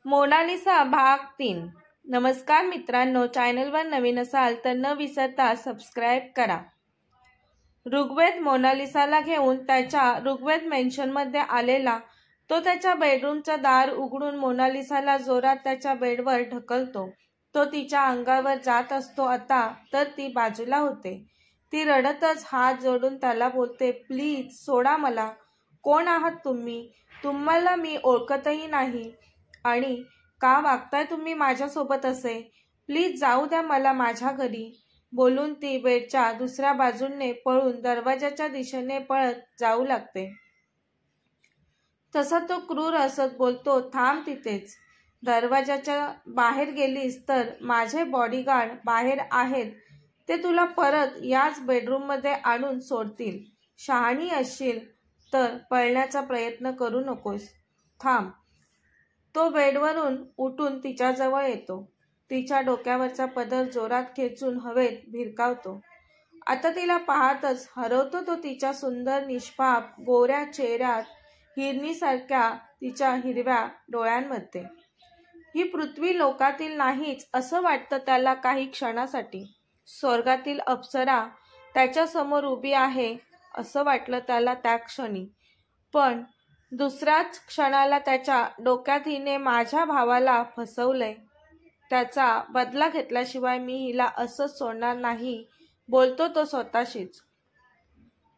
Mona Lisa भाग 3। नमस्कार मित्रांनो, चॅनलवर नवीन असाल तर न विसरता सबस्क्राईब करा। ऋग्वेद मोनालिसाला घेऊन त्याच्या ऋग्वेद मेन्शनमध्ये आलेला तो त्याच्या बेडरूमचं दार उघडून मोनालिसाला जोरात त्याच्या बेडवर ढकलतो। तो तिच्या अंगावर जात असतो आता तर ती बाजूला होते। ती रडतच हात जोडून त्याला बोलते, प्लीज सोडा मला। कोण आहात तुम्ही? तुम्हाला मी ओळखतही नाही आणि का वागताय तुम्ही माझ्यासोबत असे? प्लीज जाऊ द्या मला माझ्या घरी। बोलून ती बेडच्या दुसऱ्या बाजूने पळून दरवाजाच्या दिशेने पळत जाऊ लागते। तसा तो क्रूर हसत बोलतो, थांब तिथेच। दरवाजाच्या बाहेर गेलीस तर माझे बॉडीगार्ड बाहेर आहेत, ते तुला परत याच बेडरूममध्ये आणून सोडतील। शहाणी असशील तर पळण्याचा प्रयत्न करू नकोस, थांब। तो बेडवरून उठून तिच्याजवळ येतो। तिच्या डोक्यावरचा पदर जोरात खेचून हवेत भिरकावतो। आता तिला पाहतच हरवतो तो तिच्या सुंदर निष्पाप गोऱ्या चेहऱ्यात, हिरणीसारख्या तिच्या हिरव्या डोळ्यांमध्ये। ही पृथ्वी लोकातील नाहीच असं वाटतं त्याला काही क्षणासाठी। स्वर्गातील अप्सरा त्याच्यासमोर उभी आहे असं वाटलं त्याला त्या क्षणी। पण दुसऱ्याच क्षणाला त्याच्या डोक्यात हिने माझ्या भावाला फसवलंय, त्याचा बदला घेतल्याशिवाय मी हिला असंच सोडणार नाही, बोलतो तो स्वतःशीच।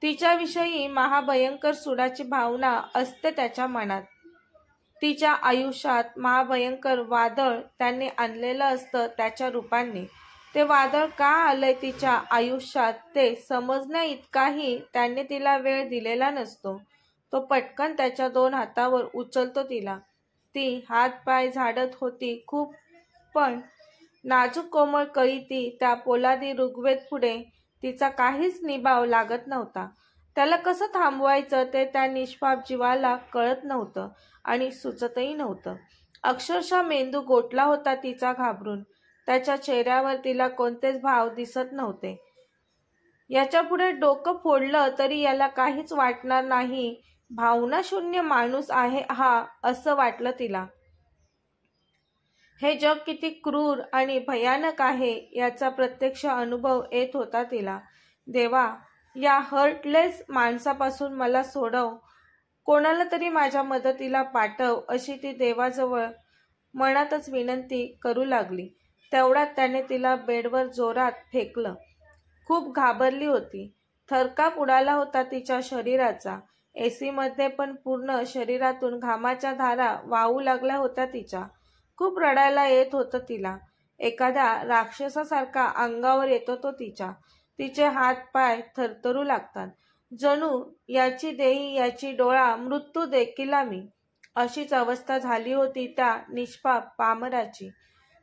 तिच्याविषयी महाभयंकर सुडाची भावना असते त्याच्या मनात। तिच्या आयुष्यात महाभयंकर वादळ त्याने आणलेलं असतं त्याच्या रूपाने। ते वादळ का आलंय तिच्या आयुष्यात ते समजण्या इतकाही त्याने तिला वेळ दिलेला नसतो। तो पटकन त्याच्या 2 हातावर उचलतो तिला। ती हात पाय झाडत होती खूप, पण नाजूक कोमल कळी ती त्या पोलादी ऋग्वेद पुढे तिचा काहीच निभाव लागत नव्हता। त्याला कसं थांबवायचं ते त्या निष्पाप जीवाला कळत नव्हतं आणि सुचतही नव्हतं। अक्षरशः मेंदू गोठला होता तिचा घाबरून। त्याच्या चेहऱ्यावर तिला कोणतेच भाव दिसत नव्हते। याच्यापुढे डोकं फोडलं तरी याला काहीच वाटणार नाही, भावनाशून्य माणूस आहे हा असं वाटलं तिला। हे जग किती क्रूर आणि भयानक आहे याचा प्रत्यक्ष अनुभव येत होता तिला। देवा, या हर्टलेस माणसापासून मला सोडव, कोणाला तरी माझ्या मदतीला पाठव अशी ती देवाजवळ मनातच विनंती करू लागली। तेवढ्यात त्याने तिला बेडवर जोरात फेकलं। खूप घाबरली होती। थरकाप उडाला होता तिच्या शरीराचा। एसीमध्ये पण पूर्ण शरीरातून घामाच्या धारा वाहू लागल्या होत्या तिच्या। खूप रडायला येत होतं तिला। एखाद्या राक्षसासारखा अंगावर येतो तो तिच्या। तिचे हात पाय थरथरू लागतात। जणू याची देही याची डोळा मृत्यू देखील मी, अशीच अवस्था झाली होती त्या निष्पाप पामराची।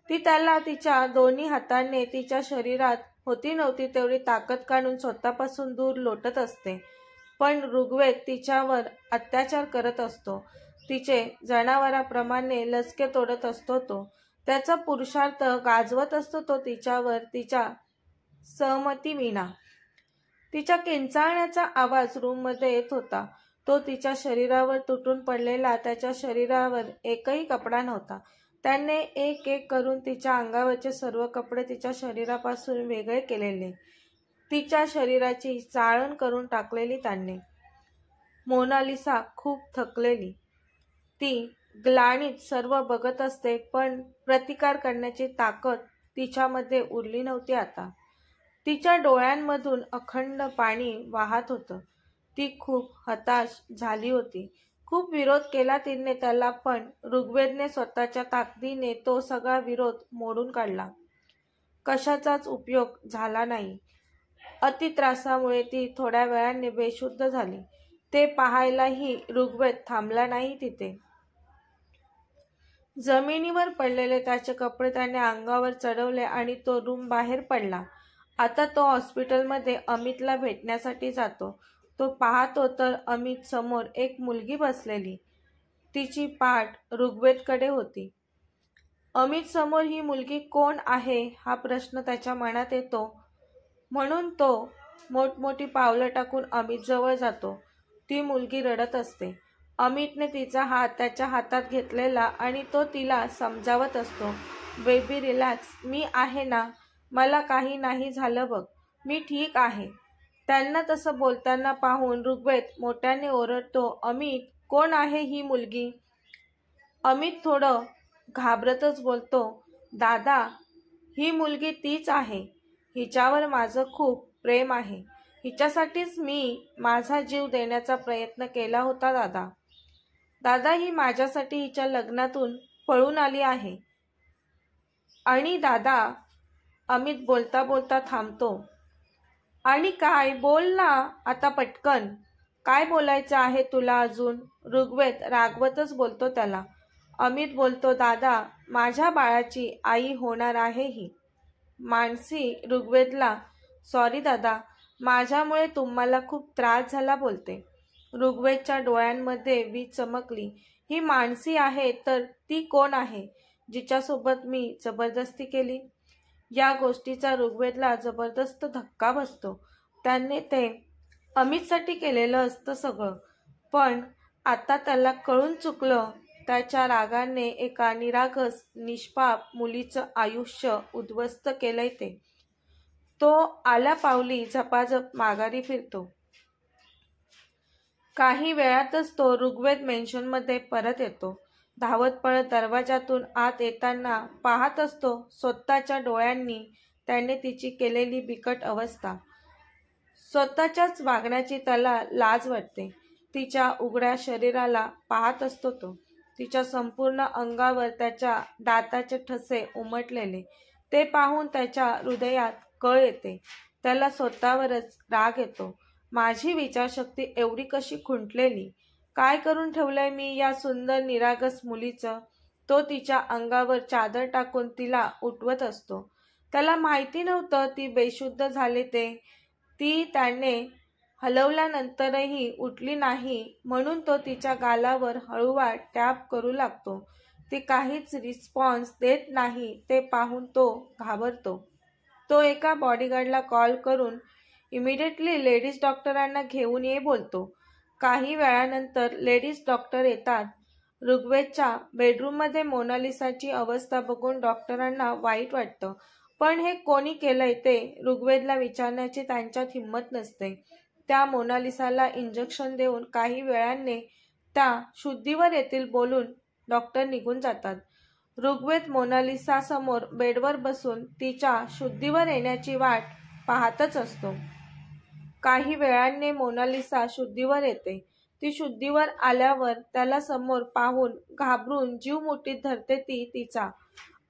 ती त्याला तिच्या दोन्ही हातांनी तिच्या शरीरात होती नव्हती तेवढी ताकद काढून स्वतःपासून दूर लोटत असते। पण ऋग्वेद तिच्यावर अत्याचार करत असतो। तिचे जनावराप्रमाणे लचके तोडत असतो तो। त्याचा पुरुषार्थ गाजवत असतो तो तिच्यावर तिच्या सहमतीविना। तिच्या किंचाळण्याचा आवाज रूममध्ये येत होता। तो तिच्या शरीरावर तुटून पडलेला, त्याच्या शरीरावर एकही कपडा नव्हता। त्याने एक एक करून तिच्या अंगावरचे सर्व कपडे तिच्या शरीरापासून वेगळे केलेले, तिच्या शरीराची चाळण करून टाकलेली त्याने। मोनालिसा खूप थकलेली। ती ग्लानीत सर्व बघत असते, पण प्रतिकार करण्याची ताकद तिच्यामध्ये उरली नव्हती आता। तिच्या डोळ्यांमधून अखंड पाणी वाहत होतं। ती खूप हताश झाली होती। खूप विरोध केला तिने त्याला, पण ऋग्वेदने स्वतःच्या ताकदीने तो सगळा विरोध मोडून काढला। कशाचाच उपयोग झाला नाही। अतित्रासामुळे ती थोड्या वेळाने बेशुद्ध झाली। ते पाहायलाही ऋग्वेद थांबला नाही तिथे। जमिनीवर पडलेले त्याचे कपडे त्याने अंगावर चढवले आणि तो रूम बाहेर पडला। आता तो हॉस्पिटलमध्ये अमितला भेटण्यासाठी जातो। तो पाहतो तर अमित समोर एक मुलगी बसलेली। तिची पाठ ऋग्वेदकडे होती। अमित समोर ही मुलगी कोण आहे हा प्रश्न त्याच्या मनात येतो, म्हणून तो मोठमोठी पावलं टाकून अमितजवळ जातो। ती मुलगी रडत असते। अमितने तिचा हात त्याच्या हातात घेतलेला आणि तो तिला समजावत असतो. बेबी रिलॅक्स, मी आहे ना, मला काही नाही झालं बघ, मी ठीक आहे. त्यांना तसं बोलताना पाहून ऋग्वेद मोठ्याने ओरडतो, अमित, कोण आहे ही मुलगी? अमित थोडं घाबरतच बोलतो, दादा, ही मुलगी तीच आहे. हिच्यावर माझं खूप प्रेम आहे. हिच्यासाठीच मी माझा जीव देण्याचा प्रयत्न केला होता दादा. दादा, ही माझ्यासाठी हिच्या लग्नातून पळून आली आहे. आणि दादा, अमित बोलता बोलता थांबतो. आणि काय, बोल ना आता पटकन. काय बोलायचं आहे तुला अजून? ऋग्वेद रागवतच बोलतो त्याला. अमित बोलतो, दादा, माझ्या बाळाची आई होणार आहे ही. मानसी ऋग्वेदला, सॉरी दादा, माझ्यामुळे तुम्हाला खूप त्रास झाला बोलते. ऋग्वेदच्या डोळ्यांमध्ये वीज चमकली. ही मानसी आहे तर ती कोण आहे जिच्यासोबत मी जबरदस्ती केली? या गोष्टीचा ऋग्वेदला जबरदस्त धक्का बसतो. त्याने ते अमितसाठी केलेलं असतं सगळं, पण आता त्याला कळून चुकलं. त्याच्या रागाने एका निरागस निष्पाप मुलीचं आयुष्य उद्ध्वस्त केलंय ते. तो आल्यापावली झपाझप माघारी फिरतो. काही वेळातच तो ऋग्वेद मेन्शनमध्ये परत येतो. धावत पळत दरवाजातून आत येताना पाहत असतो स्वतःच्या डोळ्यांनी त्याने तिची केलेली बिकट अवस्था. स्वतःच्याच वागण्याची त्याला लाज वाटते. तिच्या उघड्या शरीराला पाहत असतो तो. तिच्या संपूर्ण अंगावर त्याच्या दाताचे ठसे उमटलेले. ते पाहून त्याच्या हृदयात कळ येते. त्याला स्वतःवरच राग येतो. माझी विचारशक्ती एवढी कशी खुंटलेली? काय करून ठेवलंय मी या सुंदर निरागस मुलीचं? तो तिच्या अंगावर चादर टाकून तिला उठवत असतो. त्याला माहिती नव्हतं ती बेशुद्ध झाले ते. ती त्याने हलवल्यानंतरही उठली नाही म्हणून तो तिच्या गालावर हळूवार टॅप करू लागतो. ती काहीच रिस्पॉन्स देत नाही. ते पाहून तो घाबरतो. तो एका बॉडीगार्डला कॉल करून इमिडिएटली लेडीज डॉक्टरांना घेऊन ये बोलतो. काही वेळानंतर लेडीज डॉक्टर येतात. ऋग्वेदच्या बेडरूममध्ये मोनालिसाची अवस्था बघून डॉक्टरांना वाईट वाटतं, पण हे कोणी केलंय ते ऋग्वेदला विचारण्याची त्यांच्यात हिंमत नसते. त्या मोनालिसाला इंजेक्शन देऊन काही वेळाने त्या शुद्धीवर येतील बोलून डॉक्टर निघून जातात. ऋग्वेद मोनालिसासमोर बेडवर बसून तिच्या शुद्धीवर येण्याची वाट पाहतच असतो. काही वेळाने मोनालिसा शुद्धीवर येते. ती शुद्धीवर आल्यावर त्याला समोर पाहून घाबरून जीव मुठीत धरते. ती तिचा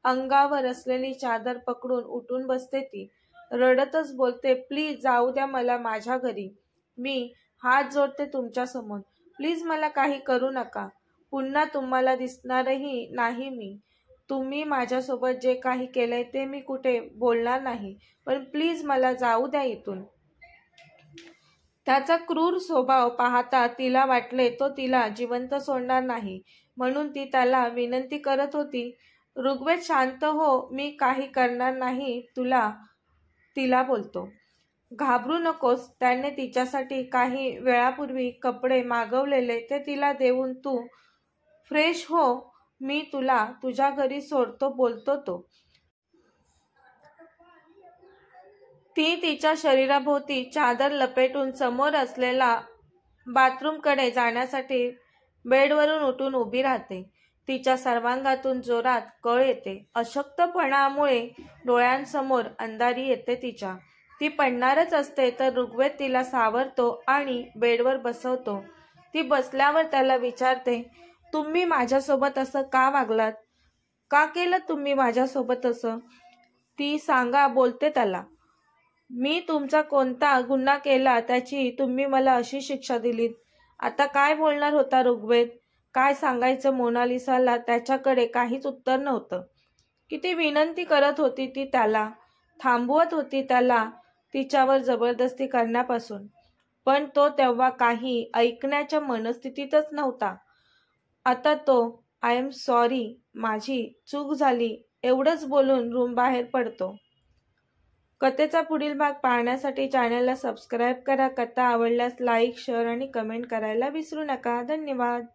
अंगावर असलेली चादर पकडून उठून बसते. ती रडतच बोलते, प्लीज जाऊ द्या मला माझ्या घरी. मी हात जोडते तुमच्यासमोर. प्लीज मला काही करू नका. पुन्हा तुम्हाला दिसणारही नाही मी. तुम्ही माझ्यासोबत जे काही केलंय ते मी कुठे बोलणार नाही, पण प्लीज मला जाऊ द्या इथून. त्याचा क्रूर स्वभाव पाहता तिला वाटले तो तिला जिवंत सोडणार नाही, म्हणून ती त्याला विनंती करत होती. ऋग्वेद, शांत हो, मी काही करणार नाही तुला. तिला बोलतो, घाबरू नकोस. त्याने तिच्यासाठी काही वेळापूर्वी कपडे मागवलेले ते तिला देऊन तू फ्रेश हो. मी तुला तुझ्या घरी सोडतो बोलतो तो. ती तिच्या शरीराभोवती चादर लपेटून समोर असलेला बाथरूमकडे जाण्यासाठी बेडवरून उठून उभी राहते. तिच्या सर्वांगातून जोरात कळ येते. अशक्तपणामुळे डोळ्यांसमोर अंधारी येते तिच्या. ती पडणारच असते तर ऋग्वेद तिला सावरतो आणि बेडवर बसवतो. ती बसल्यावर त्याला विचारते, तुम्ही माझ्यासोबत असं का वागलात? का केलं तुम्ही माझ्यासोबत असं? ती सांगा बोलते त्याला. मी तुमचा कोणता गुन्हा केला त्याची तुम्ही मला अशी शिक्षा दिलीत? आता काय बोलणार होता ऋग्वेद? काय सांगायचं मोनालिसाला? त्याच्याकडे काहीच उत्तर नव्हतं. किती विनंती करत होती ती त्याला, थांबवत होती त्याला तिच्यावर जबरदस्ती करण्यापासून, पण तो तेव्हा काही ऐकण्याच्या मनस्थितीतच नव्हता. आता तो आय एम सॉरी, माझी चूक झाली एवढंच बोलून रूम बाहेर पडतो. कथेचा पुढील भाग पाहण्यासाठी चॅनलला सबस्क्राईब करा. कथा आवडल्यास लाईक, शेअर आणि कमेंट करायला विसरू नका. धन्यवाद.